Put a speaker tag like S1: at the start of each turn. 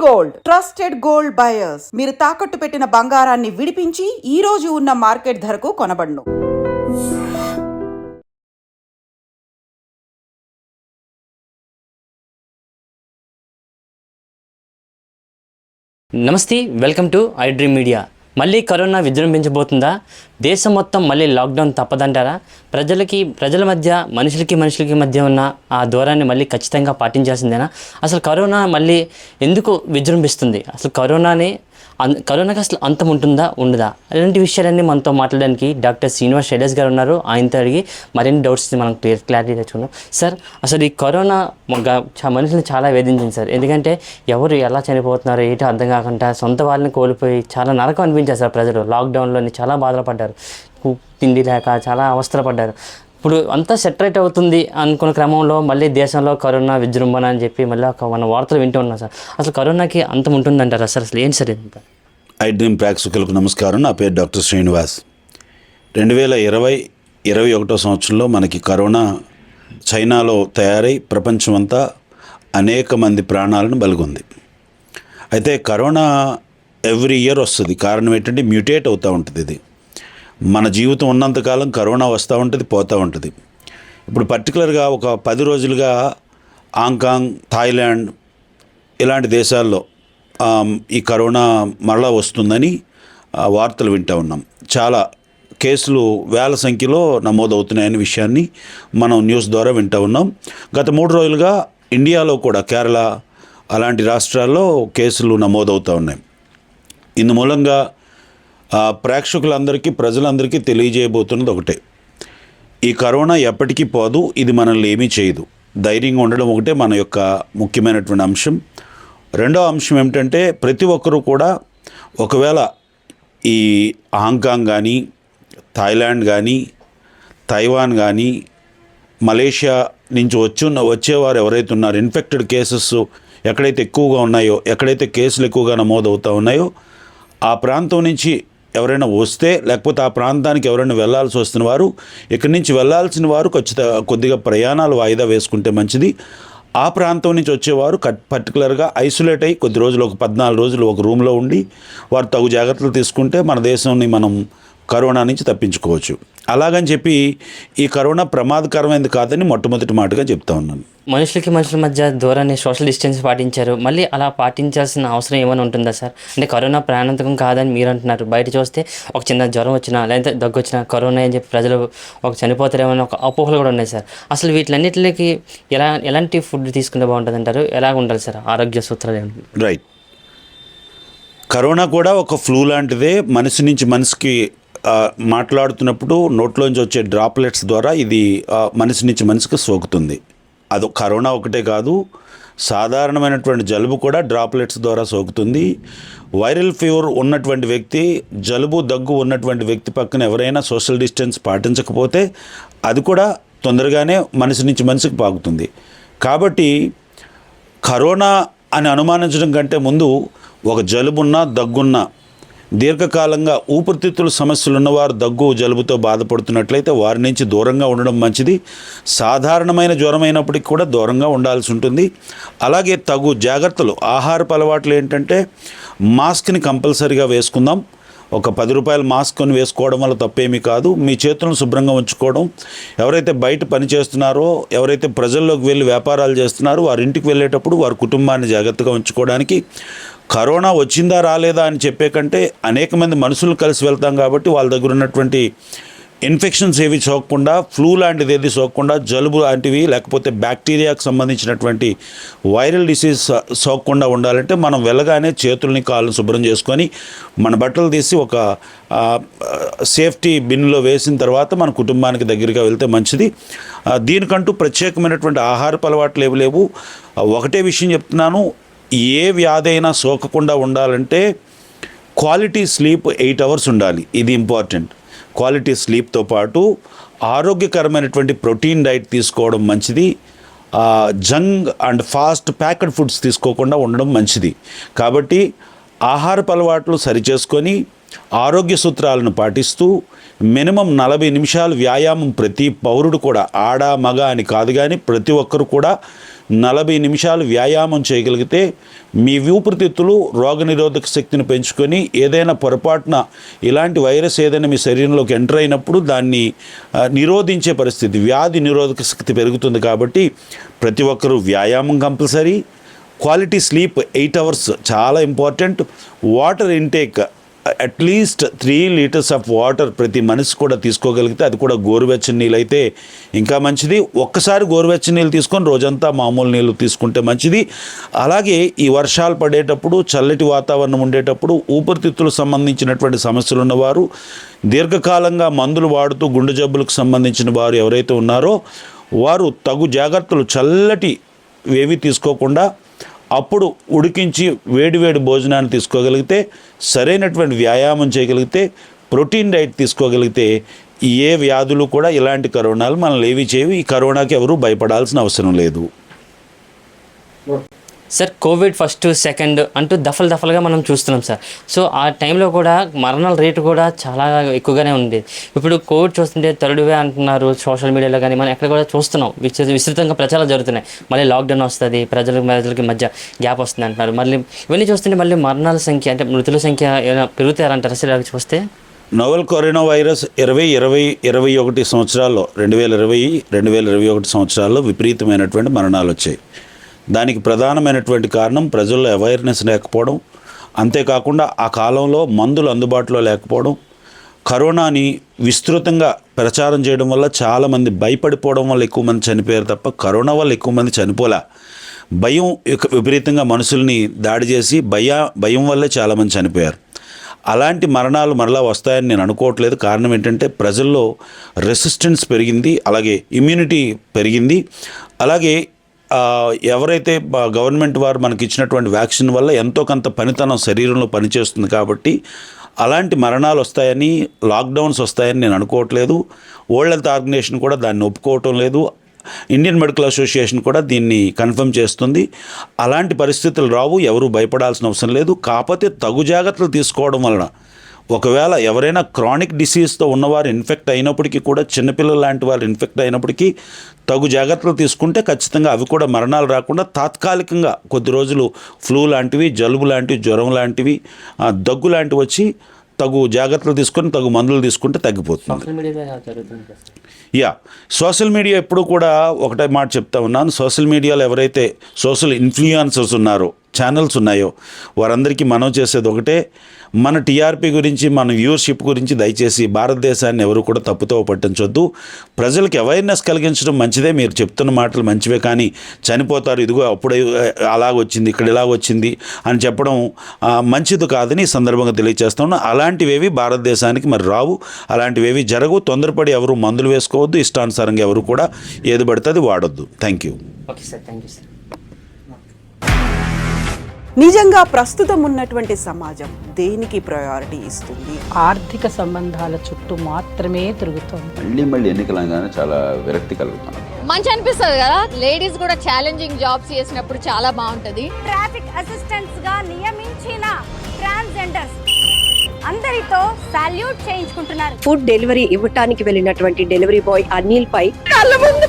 S1: Gold trusted gold buyers. మీరు తాకట్టు పెట్టిన బంగారాన్ని విడిపించి ఈ రోజు ఉన్న మార్కెట్ ధరకు కొనబడును.
S2: నమస్తే, welcome to I dream media. మళ్ళీ కరోనా విజృంభించబోతుందా? దేశం మొత్తం మళ్ళీ లాక్డౌన్ తప్పదంటారా? ప్రజల మధ్య మనుషులకి మధ్య ఉన్న ఆ దూరాన్ని మళ్ళీ ఖచ్చితంగా పాటించాల్సిందేనా? అసలు కరోనా మళ్ళీ ఎందుకు విజృంభిస్తుంది? అసలు కరోనాకి అసలు అంతం ఉంటుందా ఉండదా? అలాంటి విషయాలన్నీ మనతో మాట్లాడడానికి డాక్టర్ శ్రీనివాస్ శైలజ్ గారు ఉన్నారు. ఆయనతో అడిగి మరిన్ని డౌట్స్ మనం క్లారిటీ తెచ్చుకుందాం. సార్, అసలు ఈ కరోనా మనుషులను చాలా వేధించింది సార్. ఎందుకంటే ఎవరు ఎలా చనిపోతున్నారో ఏంటో అర్థం కాకుండా సొంత వాళ్ళని కోల్పోయి చాలా నరకం అనిపించారు సార్. ప్రజలు లాక్డౌన్లోని చాలా బాధలు పడ్డారు, తిండి లేక చాలా అవస్థలు పడ్డారు. ఇప్పుడు అంతా సెటరేట్ అవుతుంది అనుకున్న క్రమంలో మళ్ళీ దేశంలో కరోనా విజృంభణ అని చెప్పి మళ్ళీ మన వార్తలు వింటూ ఉన్నాం సార్. అసలు కరోనాకి అంతం ఉంటుందంటారా సార్? అసలు ఏంటి సార్ ఇది?
S3: ఐ డ్రీమ్ ప్రేక్షకులకు నమస్కారం. నా పేరు డాక్టర్ శ్రీనివాస్. 2021 సంవత్సరంలో మనకి కరోనా చైనాలో తయారై ప్రపంచమంతా అనేక మంది ప్రాణాలను బలిగొంది. అయితే కరోనా ఎవ్రీ ఇయర్ వస్తుంది. కారణం ఏంటంటే మ్యూటేట్ అవుతూ ఉంటుంది. ఇది మన జీవితం ఉన్నంతకాలం కరోనా వస్తూ ఉంటుంది, పోతూ ఉంటుంది. ఇప్పుడు పర్టికులర్గా ఒక 10 రోజులుగా హాంకాంగ్, థాయిలాండ్ ఇలాంటి దేశాల్లో ఈ కరోనా మరలా వస్తుందని వార్తలు వింటూ ఉన్నాం. చాలా కేసులు వేల సంఖ్యలో నమోదవుతున్నాయనే విషయాన్ని మనం న్యూస్ ద్వారా వింటూ ఉన్నాం. గత 3 రోజులుగా ఇండియాలో కూడా కేరళ అలాంటి రాష్ట్రాల్లో కేసులు నమోదవుతూ ఉన్నాయి. ఇందు మూలంగా ప్రేక్షకులందరికీ, ప్రజలందరికీ తెలియజేయబోతున్నది ఒకటే: ఈ కరోనా ఎప్పటికీ పోదు, ఇది మనల్ని ఏమీ చేయదు. ధైర్యంగా ఉండడం ఒకటే మన యొక్క ముఖ్యమైనటువంటి అంశం. రెండో అంశం ఏమిటంటే ప్రతి ఒక్కరూ కూడా ఒకవేళ ఈ హాంకాంగ్ కానీ, థాయిలాండ్ కానీ, తైవాన్ కానీ, మలేషియా నుంచి వచ్చేవారు ఎవరైతే ఉన్నారో, ఇన్ఫెక్టెడ్ కేసెస్ ఎక్కడైతే ఎక్కువగా ఉన్నాయో, ఎక్కడైతే కేసులు ఎక్కువగా నమోదవుతూ ఉన్నాయో ఆ ప్రాంతం నుంచి ఎవరైనా వస్తే, లేకపోతే ఆ ప్రాంతానికి ఎవరైనా వెళ్ళాల్సి వస్తున్న వారు, ఇక్కడి నుంచి వెళ్ళాల్సిన వారు కొద్దిగా ప్రయాణాలు వాయిదా వేసుకుంటే మంచిది. ఆ ప్రాంతం నుంచి వచ్చేవారు పర్టికులర్గా ఐసోలేట్ అయ్యి కొద్ది రోజులు, ఒక 14 రోజులు ఒక రూమ్లో ఉండి వారు తగు జాగ్రత్తలు తీసుకుంటే మన దేశాన్ని మనం కరోనా నుంచి తప్పించుకోవచ్చు. అలాగని చెప్పి ఈ కరోనా ప్రమాదకరమైనది కాదని మొట్టమొదటి మాటగా చెప్తా ఉన్నాను.
S2: మనుషుల మధ్య దూరాన్ని, సోషల్ డిస్టెన్స్ పాటించారు. మళ్ళీ అలా పాటించాల్సిన అవసరం ఏమైనా ఉంటుందా సార్? అంటే కరోనా ప్రాణాంతకం కాదని మీరు అంటున్నారు. బయట చూస్తే ఒక చిన్న జ్వరం వచ్చినా, లేదంటే దగ్గు వచ్చినా కరోనా అని చెప్పి ప్రజలు చనిపోతారేమో ఒక అపోహలు కూడా ఉన్నాయి సార్. అసలు వీటిలన్నిటికి ఎలాంటి ఫుడ్ తీసుకుంటే బాగుంటుంది అంటారు? ఎలా ఉండాలి సార్ ఆరోగ్య సూత్రాలు ఏమిటి?
S3: రైట్. కరోనా కూడా ఒక ఫ్లూ లాంటిదే. మనిషి నుంచి మనిషికి మాట్లాడుతున్నప్పుడు నోట్లోంచి వచ్చే డ్రాప్లెట్స్ ద్వారా ఇది మనిషి నుంచి మనిషికి సోకుతుంది. అది కరోనా ఒకటే కాదు, సాధారణమైనటువంటి జలుబు కూడా డ్రాప్లెట్స్ ద్వారా సోకుతుంది. వైరల్ ఫీవర్ ఉన్నటువంటి వ్యక్తి, జలుబు దగ్గు ఉన్నటువంటి వ్యక్తి పక్కన ఎవరైనా సోషల్ డిస్టెన్స్ పాటించకపోతే అది కూడా తొందరగానే మనిషి నుంచి మనిషికి పాకుతుంది. కాబట్టి కరోనా అని అనుమానించడం కంటే ముందు ఒక జలుబున్నా, దగ్గున్నా, దీర్ఘకాలంగా ఊపిరితిత్తుల సమస్యలు ఉన్నవారు దగ్గు జలుబుతో బాధపడుతున్నట్లయితే వారి నుంచి దూరంగా ఉండడం మంచిది. సాధారణమైన జ్వరం అయినప్పటికీ కూడా దూరంగా ఉండాల్సి ఉంటుంది. అలాగే తగు జాగ్రత్తలు, ఆహారపు అలవాట్లు ఏంటంటే మాస్క్ని కంపల్సరీగా వేసుకుందాం. ఒక 10 రూపాయల మాస్క్ కొని వేసుకోవడం వల్ల తప్పేమీ కాదు. మీ చేతులను శుభ్రంగా ఉంచుకోవడం, ఎవరైతే బయట పని చేస్తున్నారో, ఎవరైతే ప్రజల్లోకి వెళ్ళి వ్యాపారాలు చేస్తున్నారో వారి ఇంటికి వెళ్ళేటప్పుడు వారి కుటుంబాన్ని జాగ్రత్తగా ఉంచుకోవడానికి, కరోనా వచ్చిందా రాలేదా అని చెప్పే కంటే అనేక మంది మనుషులు కలిసి వెళ్తాం కాబట్టి వాళ్ళ దగ్గర ఉన్నటువంటి ఇన్ఫెక్షన్స్ ఏవి సోకకుండా, ఫ్లూ లాంటిది ఏది సోకకుండా, జలుబు లాంటివి లేకపోతే బ్యాక్టీరియాకు సంబంధించినటువంటి వైరల్ డిసీజ్ సోకకుండా ఉండాలంటే మనం వెళ్ళగానే చేతుల్ని, కాళ్ళని శుభ్రం చేసుకొని మన బట్టలు తీసి ఒక సేఫ్టీ బిన్లో వేసిన తర్వాత మన కుటుంబానికి దగ్గరగా వెళ్తే మంచిది. దీనికంటూ ప్రత్యేకమైనటువంటి ఆహారపు అలవాట్లు ఏవి లేవు. ఒకటే విషయం చెప్తున్నాను, ఏ వ్యాధి అయినా సోకకుండా ఉండాలంటే క్వాలిటీ స్లీప్ 8 అవర్స్ ఉండాలి. ఇది ఇంపార్టెంట్. క్వాలిటీ స్లీప్తో పాటు ఆరోగ్యకరమైనటువంటి ప్రోటీన్ డైట్ తీసుకోవడం మంచిది. Junk and fast packed foods తీసుకోకుండా ఉండడం మంచిది. కాబట్టి ఆహారపు అలవాట్లు సరిచేసుకొని ఆరోగ్య సూత్రాలను పాటిస్తూ మినిమం 40 నిమిషాలు వ్యాయామం ప్రతి పౌరుడు కూడా, ఆడ మగ అని కాదు కానీ ప్రతి ఒక్కరు కూడా 40 నిమిషాలు వ్యాయామం చేయగలిగితే మీ ఊపిరితిత్తులు రోగనిరోధక శక్తిని పెంచుకొని ఏదైనా పొరపాటున ఇలాంటి వైరస్ ఏదైనా మీ శరీరంలోకి ఎంటర్ అయినప్పుడు దాన్ని నిరోధించే పరిస్థితి, వ్యాధి నిరోధక శక్తి పెరుగుతుంది. కాబట్టి ప్రతి ఒక్కరూ వ్యాయామం కంపల్సరీ. క్వాలిటీ స్లీప్ 8 అవర్స్ చాలా important. Water intake at least 3 litres of water ప్రతి మనిషి కూడా తీసుకోగలిగితే, అది కూడా గోరువెచ్చని నీళ్ళు అయితే ఇంకా మంచిది. ఒక్కసారి గోరువెచ్చని నీళ్ళు తీసుకొని రోజంతా మామూలు నీళ్ళు తీసుకుంటే మంచిది. అలాగే ఈ వర్షాలు పడేటప్పుడు, చల్లటి వాతావరణం ఉండేటప్పుడు ఊపిరితిత్తులకు సంబంధించినటువంటి సమస్యలు ఉన్నవారు, దీర్ఘకాలంగా మందులు వాడుతూ గుండె జబ్బులకు సంబంధించిన వారు ఎవరైతే ఉన్నారో వారు తగు జాగ్రత్తలు, చల్లటి ఏవి తీసుకోకుండా అప్పుడు ఉడికించి వేడివేడి భోజనాన్ని తీసుకోగలిగితే, సరైనటువంటి వ్యాయామం చేయగలిగితే, ప్రోటీన్ డైట్ తీసుకోగలిగితే ఏ వ్యాధులు కూడా ఇలాంటి కరోనాలు మనల్ని ఏవి చేయవు. ఈ కరోనాకి ఎవరూ భయపడాల్సిన అవసరం లేదు.
S2: సార్, కోవిడ్ ఫస్ట్ సెకండ్ అంటూ దఫలుగా మనం చూస్తున్నాం సార్. సో ఆ టైంలో కూడా మరణాల రేటు కూడా చాలా ఎక్కువగానే ఉంది. ఇప్పుడు కోవిడ్ చూస్తుంటే థర్డ్ వే అంటున్నారు సోషల్ మీడియాలో, కానీ మనం ఎక్కడ కూడా చూస్తున్నాం విస్తృతంగా ప్రచారాలు జరుగుతున్నాయి. మళ్ళీ లాక్డౌన్ వస్తుంది, ప్రజలకి మధ్య గ్యాప్ వస్తుంది అంటున్నారు. మళ్ళీ ఇవన్నీ చూస్తుంటే మళ్ళీ మరణాల సంఖ్య అంటే మృతుల సంఖ్య ఏమైనా పెరుగుతారంటారా సార్ ఇలా చూస్తే?
S3: నోవెల్ కరోనా వైరస్ 2021 సంవత్సరాల్లో 2020-2021 సంవత్సరాల్లో విపరీతమైనటువంటి మరణాలు వచ్చాయి. దానికి ప్రధానమైనటువంటి కారణం ప్రజల్లో అవేర్నెస్ లేకపోవడం, అంతేకాకుండా ఆ కాలంలో మందులు అందుబాటులో లేకపోవడం, కరోనాని విస్తృతంగా ప్రచారం చేయడం వల్ల చాలామంది భయపడిపోవడం వల్ల ఎక్కువ మంది చనిపోయారు తప్ప కరోనా వల్ల ఎక్కువ మంది చనిపోలే. భయం విపరీతంగా మనుషుల్ని దాడి చేసి భయం వల్లే చాలామంది చనిపోయారు. అలాంటి మరణాలు మరలా వస్తాయని నేను అనుకోవట్లేదు. కారణం ఏంటంటే ప్రజల్లో రెసిస్టెన్స్ పెరిగింది, అలాగే ఇమ్యూనిటీ పెరిగింది. అలాగే ఎవరైతే గవర్నమెంట్ వారు మనకి ఇచ్చినటువంటి వ్యాక్సిన్ వల్ల ఎంతో కొంత పనితనం శరీరంలో పనిచేస్తుంది. కాబట్టి అలాంటి మరణాలు వస్తాయని, లాక్డౌన్స్ వస్తాయని నేను అనుకోవట్లేదు. వరల్డ్ హెల్త్ ఆర్గనైజేషన్ కూడా దాన్ని ఒప్పుకోవటం లేదు. ఇండియన్ మెడికల్ అసోసియేషన్ కూడా దీన్ని కన్ఫర్మ్ చేస్తుంది. అలాంటి పరిస్థితులు రావు, ఎవరు భయపడాల్సిన అవసరం లేదు. కాకపోతే తగు జాగ్రత్తలు తీసుకోవడం వలన ఒకవేళ ఎవరైనా క్రానిక్ డిసీజ్తో ఉన్నవారు ఇన్ఫెక్ట్ అయినప్పటికీ కూడా, చిన్నపిల్లలు లాంటి వారు ఇన్ఫెక్ట్ అయినప్పటికీ తగు జాగ్రత్తలు తీసుకుంటే ఖచ్చితంగా అవి కూడా మరణాలు రాకుండా తాత్కాలికంగా కొద్ది రోజులు ఫ్లూ లాంటివి, జలుబు లాంటివి, జ్వరం లాంటివి, దగ్గు లాంటివి వచ్చి తగు జాగ్రత్తలు తీసుకొని తగు మందులు తీసుకుంటే తగ్గిపోతుంది. సోషల్ మీడియా ఎప్పుడు కూడా ఒకటే మాట చెప్తా ఉన్నాను. సోషల్ మీడియాలో ఎవరైతే సోషల్ ఇన్ఫ్లుయెన్సర్స్ ఉన్నారో, ఛానల్స్ ఉన్నాయో వారందరికీ మనం చేసేది ఒకటే, మన టీఆర్పీ గురించి, మన వ్యూవర్షిప్ గురించి దయచేసి భారతదేశాన్ని ఎవరు కూడా తప్పుతో పట్టించొద్దు. ప్రజలకు అవేర్నెస్ కలిగించడం మంచిదే, మీరు చెప్తున్న మాటలు మంచివే. కానీ చనిపోతారు, ఇదిగో అప్పుడే అలాగొచ్చింది, ఇక్కడ ఇలాగొచ్చింది అని చెప్పడం మంచిది కాదని ఈ సందర్భంగా తెలియజేస్తాను. అలాంటివేవి భారతదేశానికి మరి రావు, అలాంటివేవి జరగవు. తొందరపడి ఎవరు మందులు వేసుకోవద్దు, ఇష్టానుసారంగా ఎవరు కూడా ఏది పడితే అది వాడొద్దు. Thank you.
S2: Okay sir, thank you sir.
S1: నిజంగా ప్రస్తుతం ఉన్నటువంటి సమాజం దేనికి ప్రయారిటీ ఇస్తుంది?
S4: ఆర్థిక సంబంధాల చుట్టూ మాత్రమే తిరుగుతోంది.
S5: మళ్ళీ ఎన్నికలంగానే చాలా విరక్తి కలుగుతాను.
S6: మంచి అనిపిస్తుంది కదా, లేడీస్ కూడా ఛాలెంజింగ్ జాబ్స్ చేసినప్పుడు చాలా బాగుంటది.
S7: ట్రాఫిక్ అసిస్టెంట్స్ గా నియమించిన ట్రాన్స్జెండర్స్ అందరితో సాల్యూట్ చేయించుకుంటున్నారు.
S8: ఫుడ్ డెలివరీ ఇవ్వటానికి వెళ్ళినటువంటి డెలివరీ బాయ్ అనిల్ పై కళ్ళ ముందు